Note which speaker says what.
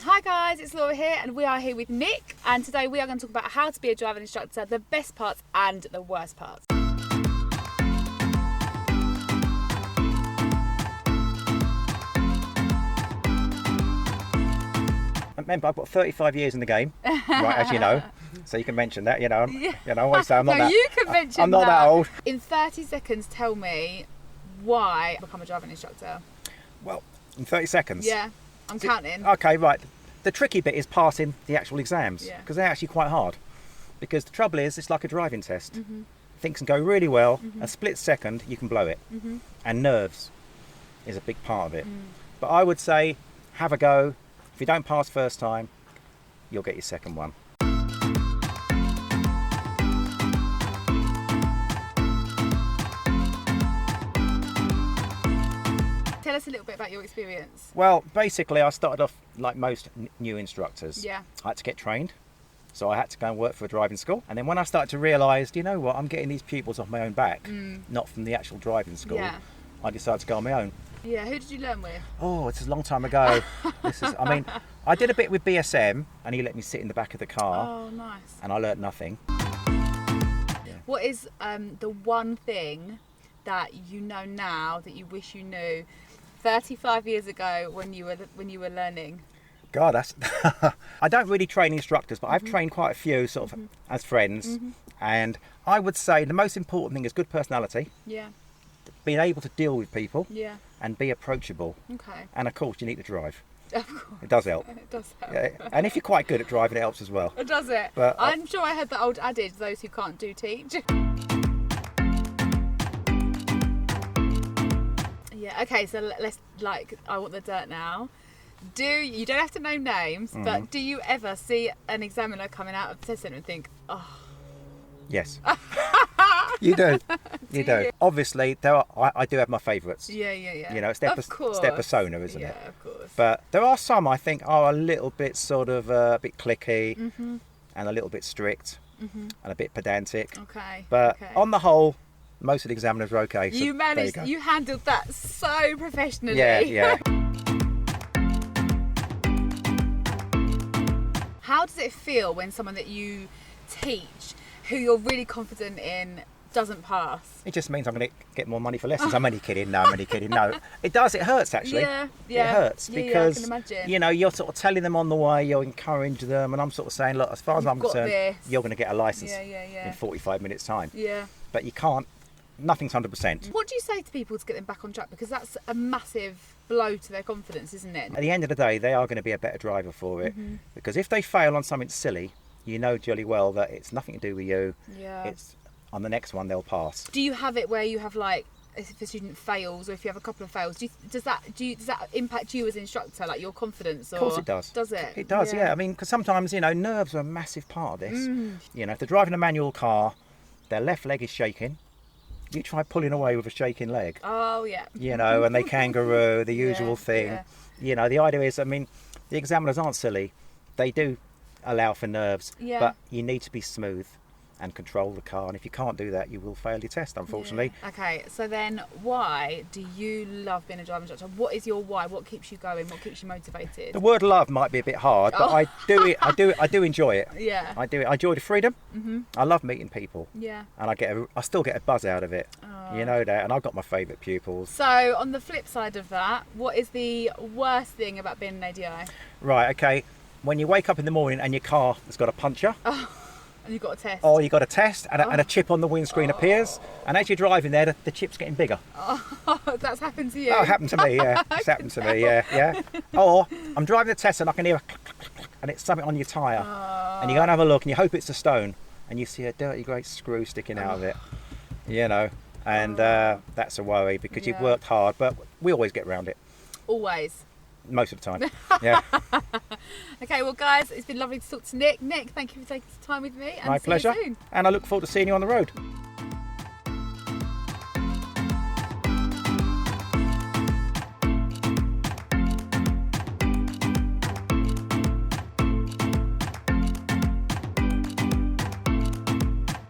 Speaker 1: Hi guys, it's Laura here and we are here with Nick, and today we are going to talk about how to be a driving instructor, the best parts and the worst parts.
Speaker 2: Remember, I've got 35 years in the game, right, as you know, so you can mention that, I always say I'm not
Speaker 1: you can mention
Speaker 2: I'm not that old.
Speaker 1: In 30 seconds, tell me why become a driving instructor.
Speaker 2: Well, in 30 seconds?
Speaker 1: Yeah, I'm counting.
Speaker 2: Okay, right. The tricky bit is passing the actual exams, because they're actually quite hard. Because the trouble is, it's like a driving test. Things can go really well, a split second, you can blow it. And nerves is a big part of it. But I would say, have a go. If you don't pass first time, you'll get your second one.
Speaker 1: Tell us a little bit about your experience.
Speaker 2: Well, basically, I started off like most new instructors.
Speaker 1: Yeah.
Speaker 2: I had to get trained, so I had to go and work for a driving school. And then when I started to realise, you know what, I'm getting these pupils off my own back, not from the actual driving school, I decided to go on my own.
Speaker 1: Yeah, who did you learn with?
Speaker 2: Oh, it's a long time ago. I did a bit with BSM, and he let me sit in the back of the car.
Speaker 1: Oh, nice.
Speaker 2: And I learnt nothing.
Speaker 1: What is the one thing that you know now that you wish you knew 35 years ago when you were learning?
Speaker 2: God, that's I don't really train instructors, but I've trained quite a few sort of as friends. And I would say the most important thing is good personality.
Speaker 1: Yeah.
Speaker 2: Being able to deal with people.
Speaker 1: Yeah.
Speaker 2: And be approachable.
Speaker 1: Okay.
Speaker 2: And of course, you need to drive.
Speaker 1: Of course.
Speaker 2: It does help.
Speaker 1: It does help.
Speaker 2: Yeah. And if you're quite good at driving, it helps as well.
Speaker 1: Does it?
Speaker 2: But
Speaker 1: I'm sure I heard the old adage, those who can't do teach. Yeah, okay, so let's, I want the dirt now. You don't have to name names, but do you ever see an examiner coming out of the test centre and think, oh...
Speaker 2: Yes. You do. You do. Obviously, I do have my favourites.
Speaker 1: Yeah.
Speaker 2: It's their persona, isn't it?
Speaker 1: Yeah, of course.
Speaker 2: But there are some I think are a little bit sort of a bit cliquey and a little bit strict and a bit pedantic.
Speaker 1: Okay.
Speaker 2: But on the whole, most of the examiners are okay. So
Speaker 1: you handled that so professionally.
Speaker 2: Yeah.
Speaker 1: How does it feel when someone that you teach, who you're really confident in, doesn't pass?
Speaker 2: It just means I'm going to get more money for lessons. I'm only kidding. No, I'm only kidding. No, it does. It hurts actually.
Speaker 1: Yeah.
Speaker 2: It hurts because
Speaker 1: I can imagine.
Speaker 2: You're sort of telling them on the way, you're encouraging them, and I'm sort of saying, look, as far as I'm concerned, you're going to get a license in 45 minutes time.
Speaker 1: Yeah.
Speaker 2: But you can't. Nothing's 100%.
Speaker 1: What do you say to people to get them back on track? Because that's a massive blow to their confidence, isn't it?
Speaker 2: At the end of the day, they are going to be a better driver for it. Because if they fail on something silly, you know jolly well that it's nothing to do with you. Yeah. It's on the next one they'll pass. Do
Speaker 1: you have it where you have if a student fails, or if you have a couple of fails, does that impact you as an instructor, like your confidence? Or?
Speaker 2: Of course it does.
Speaker 1: Does it?
Speaker 2: It does, yeah. I mean, because sometimes nerves are a massive part of this. If they're driving a manual car, their left leg is shaking. You try pulling away with a shaking leg.
Speaker 1: Oh yeah.
Speaker 2: And they kangaroo, the usual thing. Yeah. The idea is, the examiners aren't silly. They do allow for nerves, but you need to be smooth and control the car, and if you can't do that, you will fail your test, unfortunately.
Speaker 1: Okay, so then why do you love being a driving instructor? What is your why? What keeps you going? What keeps you motivated?
Speaker 2: The word love might be a bit hard, but I do enjoy it.
Speaker 1: Yeah.
Speaker 2: I do. I enjoy the freedom. I love meeting people.
Speaker 1: Yeah.
Speaker 2: And I still get a buzz out of it. You know that, and I've got my favourite pupils.
Speaker 1: So on the flip side of that, what is the worst thing about being an ADI?
Speaker 2: Right, okay. When you wake up in the morning and your car has got a puncture.
Speaker 1: And you've got a test.
Speaker 2: Oh, you've got a test, and a chip on the windscreen appears, and as you're driving there, the chip's getting bigger.
Speaker 1: Oh, that's happened to you?
Speaker 2: Oh, it happened to me, yeah. It's happened to me, yeah. Or I'm driving the test and I can hear a click, click, click, and it's something on your tyre. And you go and have a look and you hope it's a stone, and you see a dirty great screw sticking out of it, and that's a worry because you've worked hard, but we always get around it.
Speaker 1: Always?
Speaker 2: Most of the time, yeah.
Speaker 1: Okay, well guys, it's been lovely to talk to Nick. Nick, thank you for taking some time with me. And
Speaker 2: My pleasure.
Speaker 1: See you soon.
Speaker 2: And I look forward to seeing you on the road.